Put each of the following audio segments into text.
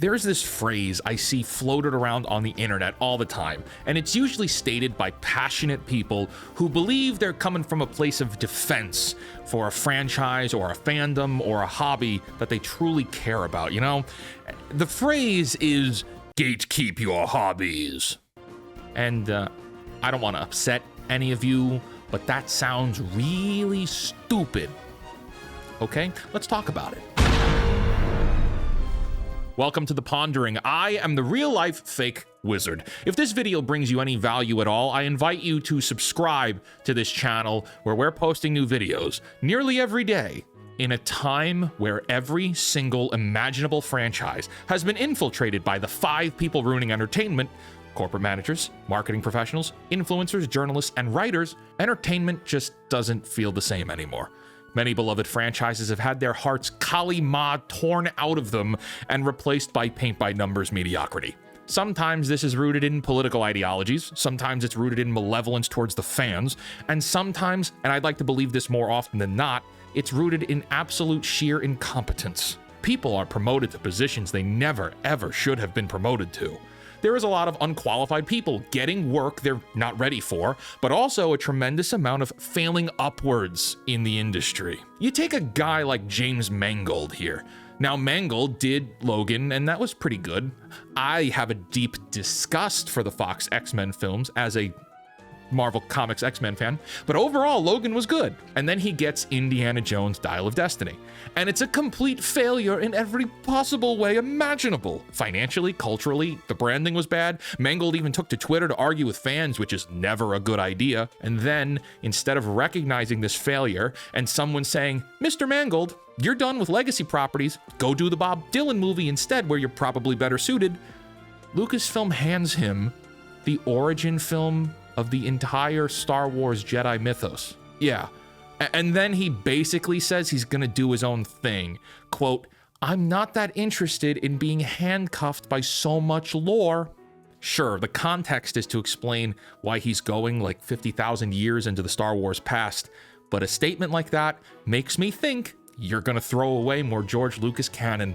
There's this phrase I see floated around on the internet all the time, and it's usually stated by passionate people who believe they're coming from a place of defense for a franchise or a fandom or a hobby that they truly care about, you know? The phrase is, "Gatekeep your hobbies." And I don't want to upset any of you, but that sounds really stupid. Okay, let's talk about it. Welcome to The Pondering. I am the real-life fake wizard. If this video brings you any value at all, I invite you to subscribe to this channel where we're posting new videos nearly every day. In a time where every single imaginable franchise has been infiltrated by the 5 people ruining entertainment, corporate managers, marketing professionals, influencers, journalists, and writers, entertainment just doesn't feel the same anymore. Many beloved franchises have had their hearts kali-ma torn out of them and replaced by paint-by-numbers mediocrity. Sometimes this is rooted in political ideologies, sometimes it's rooted in malevolence towards the fans, and sometimes, and I'd like to believe this more often than not, it's rooted in absolute sheer incompetence. People are promoted to positions they never, ever should have been promoted to. There is a lot of unqualified people getting work they're not ready for, but also a tremendous amount of failing upwards in the industry. You take a guy like James Mangold here. Now, Mangold did Logan, and that was pretty good. I have a deep disgust for the Fox X-Men films as a Marvel Comics X-Men fan, but overall, Logan was good. And then he gets Indiana Jones' Dial of Destiny, and it's a complete failure in every possible way imaginable. Financially, culturally, the branding was bad. Mangold even took to Twitter to argue with fans, which is never a good idea. And then, instead of recognizing this failure and someone saying, "Mr. Mangold, you're done with legacy properties, go do the Bob Dylan movie instead where you're probably better suited," Lucasfilm hands him the origin film of the entire Star Wars Jedi mythos. Yeah. And then he basically says he's gonna do his own thing. Quote, "I'm not that interested in being handcuffed by so much lore." Sure, the context is to explain why he's going like 50,000 years into the Star Wars past, but a statement like that makes me think you're gonna throw away more George Lucas canon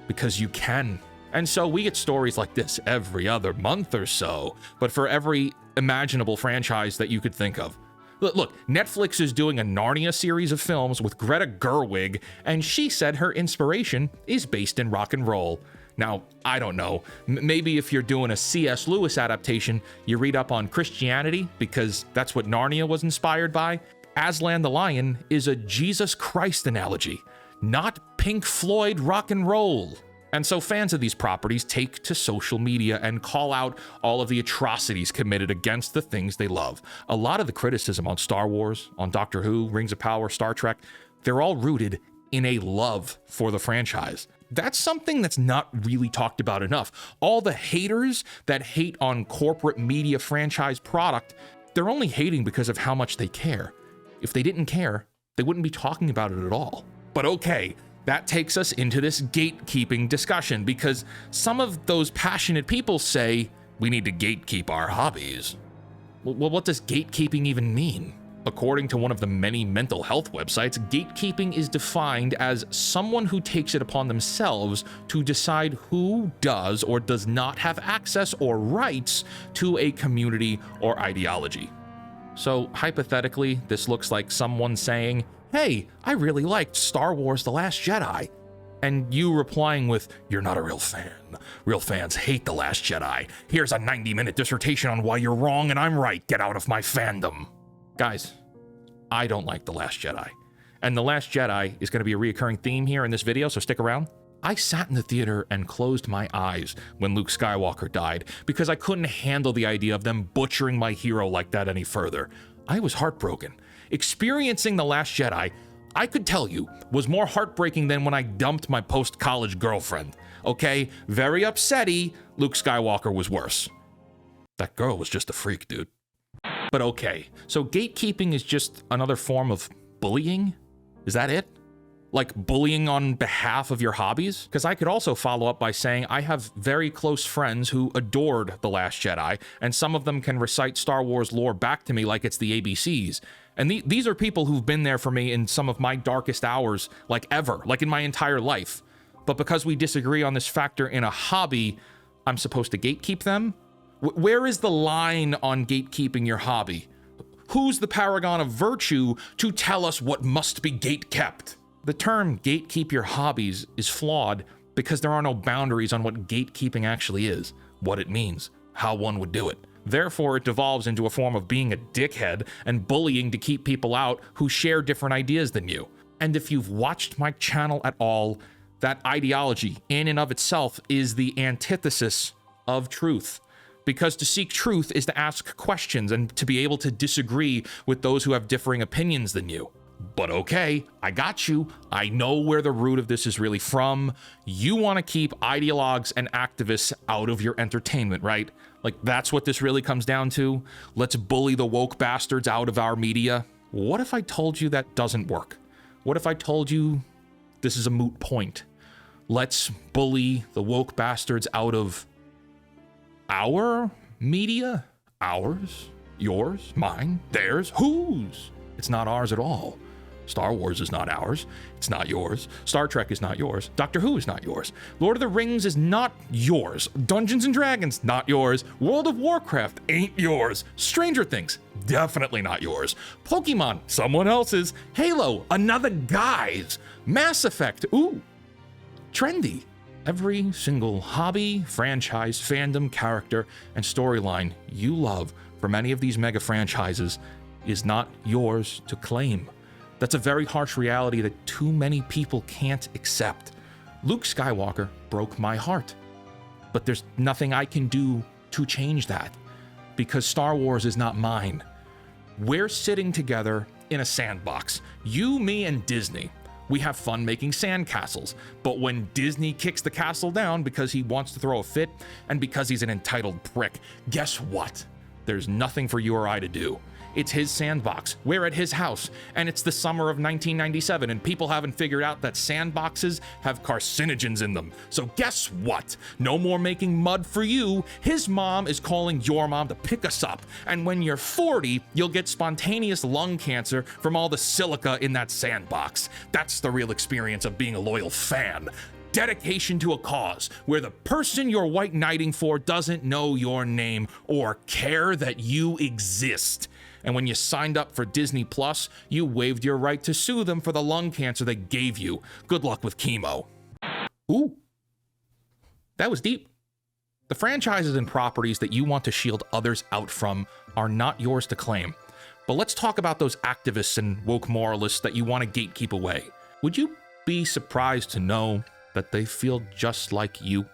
because you can. And so we get stories like this every other month or so, but for every imaginable franchise that you could think of. Look, Netflix is doing a Narnia series of films with Greta Gerwig, and she said her inspiration is based in rock and roll. Now, I don't know, maybe if you're doing a C.S. Lewis adaptation, you read up on Christianity, because that's what Narnia was inspired by. Aslan the Lion is a Jesus Christ analogy, not Pink Floyd rock and roll. And so fans of these properties take to social media and call out all of the atrocities committed against the things they love. A lot of the criticism on Star Wars, on Doctor Who, Rings of Power, Star Trek, they're all rooted in a love for the franchise. That's something that's not really talked about enough. All the haters that hate on corporate media franchise product, they're only hating because of how much they care. If they didn't care, they wouldn't be talking about it at all. But okay, that takes us into this gatekeeping discussion, because some of those passionate people say we need to gatekeep our hobbies. Well, what does gatekeeping even mean? According to one of the many mental health websites, gatekeeping is defined as someone who takes it upon themselves to decide who does or does not have access or rights to a community or ideology. So hypothetically, this looks like someone saying, "Hey, I really liked Star Wars The Last Jedi." And you replying with, "You're not a real fan. Real fans hate The Last Jedi. Here's a 90-minute dissertation on why you're wrong and I'm right. Get out of my fandom." Guys, I don't like The Last Jedi. And The Last Jedi is going to be a recurring theme here in this video, so stick around. I sat in the theater and closed my eyes when Luke Skywalker died because I couldn't handle the idea of them butchering my hero like that any further. I was heartbroken. Experiencing The Last Jedi, I could tell you, was more heartbreaking than when I dumped my post-college girlfriend. Okay, very upsetty, Luke Skywalker was worse. That girl was just a freak, dude. But okay, so gatekeeping is just another form of bullying? Is that it? Like bullying on behalf of your hobbies? Because I could also follow up by saying I have very close friends who adored The Last Jedi, and some of them can recite Star Wars lore back to me like it's the ABCs. And these are people who've been there for me in some of my darkest hours, like ever, like in my entire life. But because we disagree on this factor in a hobby, I'm supposed to gatekeep them? Where is the line on gatekeeping your hobby? Who's the paragon of virtue to tell us what must be gatekept? The term gatekeep your hobbies is flawed because there are no boundaries on what gatekeeping actually is, what it means, how one would do it. Therefore, it devolves into a form of being a dickhead and bullying to keep people out who share different ideas than you. And if you've watched my channel at all, that ideology in and of itself is the antithesis of truth. Because to seek truth is to ask questions and to be able to disagree with those who have differing opinions than you. But okay, I got you. I know where the root of this is really from. You want to keep ideologues and activists out of your entertainment, right? Like, that's what this really comes down to? Let's bully the woke bastards out of our media? What if I told you that doesn't work? What if I told you this is a moot point? Let's bully the woke bastards out of our media? Ours? Yours? Mine? Theirs? Whose? It's not ours at all. Star Wars is not ours. It's not yours. Star Trek is not yours. Doctor Who is not yours. Lord of the Rings is not yours. Dungeons and Dragons, not yours. World of Warcraft ain't yours. Stranger Things, definitely not yours. Pokemon, someone else's. Halo, another guy's. Mass Effect, ooh, trendy. Every single hobby, franchise, fandom, character, and storyline you love from any of these mega franchises is not yours to claim. That's a very harsh reality that too many people can't accept. Luke Skywalker broke my heart, but there's nothing I can do to change that because Star Wars is not mine. We're sitting together in a sandbox, you, me, and Disney. We have fun making sandcastles, but when Disney kicks the castle down because he wants to throw a fit and because he's an entitled prick, guess what? There's nothing for you or I to do. It's his sandbox. We're at his house, and it's the summer of 1997, and people haven't figured out that sandboxes have carcinogens in them. So guess what? No more making mud for you. His mom is calling your mom to pick us up, and when you're 40, you'll get spontaneous lung cancer from all the silica in that sandbox. That's the real experience of being a loyal fan. Dedication to a cause where the person you're white knighting for doesn't know your name or care that you exist. And when you signed up for Disney Plus, you waived your right to sue them for the lung cancer they gave you. Good luck with chemo. Ooh, that was deep. The franchises and properties that you want to shield others out from are not yours to claim. But let's talk about those activists and woke moralists that you want to gatekeep away. Would you be surprised to know that they feel just like you?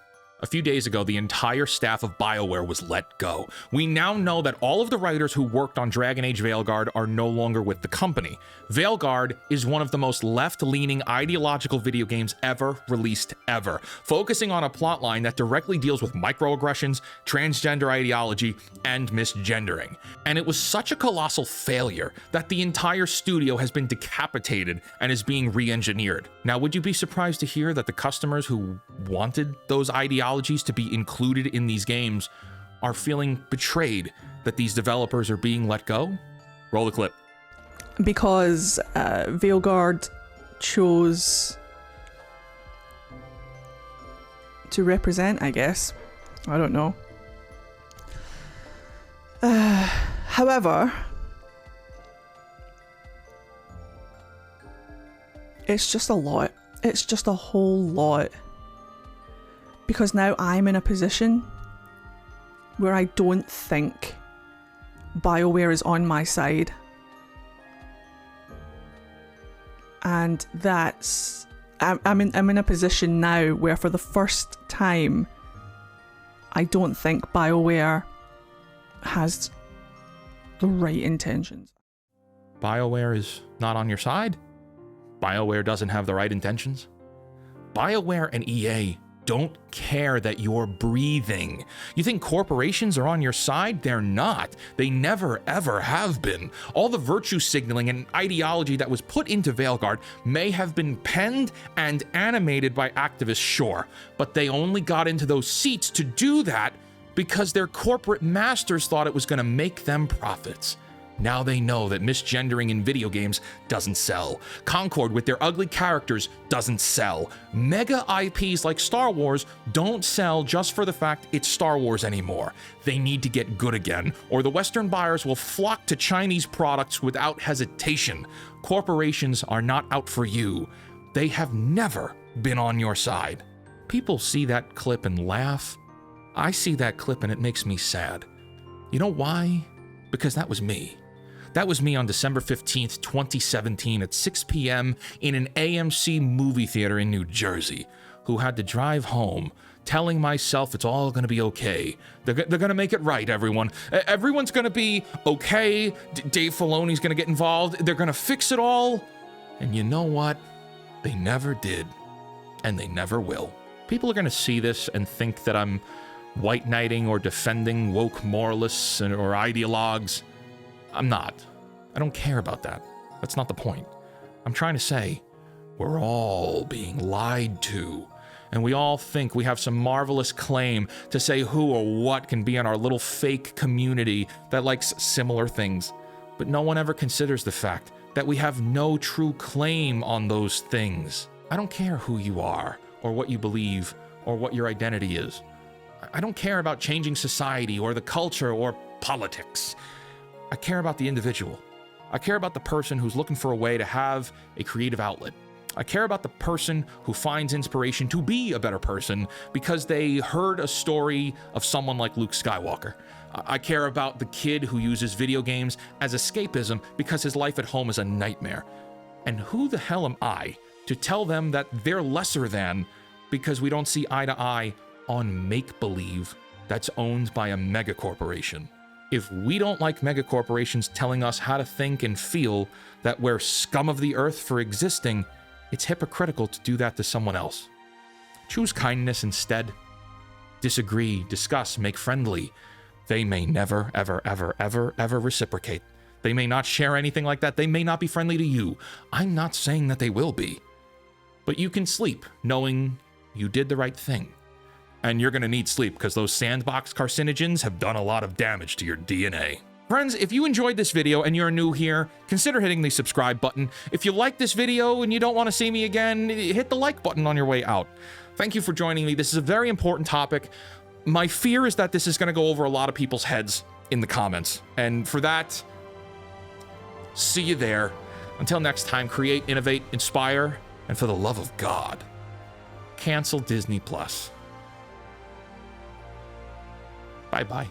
A few days ago, the entire staff of BioWare was let go. We now know that all of the writers who worked on Dragon Age Veilguard are no longer with the company. Veilguard is one of the most left-leaning ideological video games ever released ever, focusing on a plotline that directly deals with microaggressions, transgender ideology, and misgendering. And it was such a colossal failure that the entire studio has been decapitated and is being re-engineered. Now, would you be surprised to hear that the customers who wanted those ideologies to be included in these games are feeling betrayed that these developers are being let go? Roll the clip. Because Veilguard chose to represent, I guess. I don't know. However, it's just a lot. It's just a whole lot. Because now I'm in a position where I don't think BioWare is on my side. And that's... I'm in a position now where for the first time, I don't think BioWare has the right intentions. BioWare is not on your side? BioWare doesn't have the right intentions? BioWare and EA don't care that you're breathing. You think corporations are on your side? They're not. They never, ever have been. All the virtue signaling and ideology that was put into Veilguard may have been penned and animated by activists, sure, but they only got into those seats to do that because their corporate masters thought it was going to make them profits. Now they know that misgendering in video games doesn't sell. Concord with their ugly characters doesn't sell. Mega IPs like Star Wars don't sell just for the fact it's Star Wars anymore. They need to get good again, or the Western buyers will flock to Chinese products without hesitation. Corporations are not out for you. They have never been on your side. People see that clip and laugh. I see that clip and it makes me sad. You know why? Because that was me. That was me on December 15th, 2017 at 6 p.m. in an AMC movie theater in New Jersey, who had to drive home telling myself it's all going to be okay. They're going to make it right, everyone. Everyone's going to be okay. Dave Filoni's going to get involved. They're going to fix it all. And you know what? They never did. And they never will. People are going to see this and think that I'm white knighting or defending woke moralists or ideologues. I'm not. I don't care about that. That's not the point. I'm trying to say we're all being lied to, and we all think we have some marvelous claim to say who or what can be in our little fake community that likes similar things. But no one ever considers the fact that we have no true claim on those things. I don't care who you are, or what you believe, or what your identity is. I don't care about changing society, or the culture, or politics. I care about the individual. I care about the person who's looking for a way to have a creative outlet. I care about the person who finds inspiration to be a better person because they heard a story of someone like Luke Skywalker. I care about the kid who uses video games as escapism because his life at home is a nightmare. And who the hell am I to tell them that they're lesser than because we don't see eye to eye on make-believe that's owned by a megacorporation? If we don't like megacorporations telling us how to think and feel that we're scum of the earth for existing, it's hypocritical to do that to someone else. Choose kindness instead. Disagree, discuss, make friendly. They may never, ever, ever, ever, ever reciprocate. They may not share anything like that. They may not be friendly to you. I'm not saying that they will be. But you can sleep knowing you did the right thing. And you're going to need sleep because those sandbox carcinogens have done a lot of damage to your DNA. Friends, if you enjoyed this video and you're new here, consider hitting the subscribe button. If you like this video and you don't want to see me again, hit the like button on your way out. Thank you for joining me. This is a very important topic. My fear is that this is going to go over a lot of people's heads in the comments. And for that, see you there. Until next time, create, innovate, inspire, and for the love of God, cancel Disney+. Bye-bye.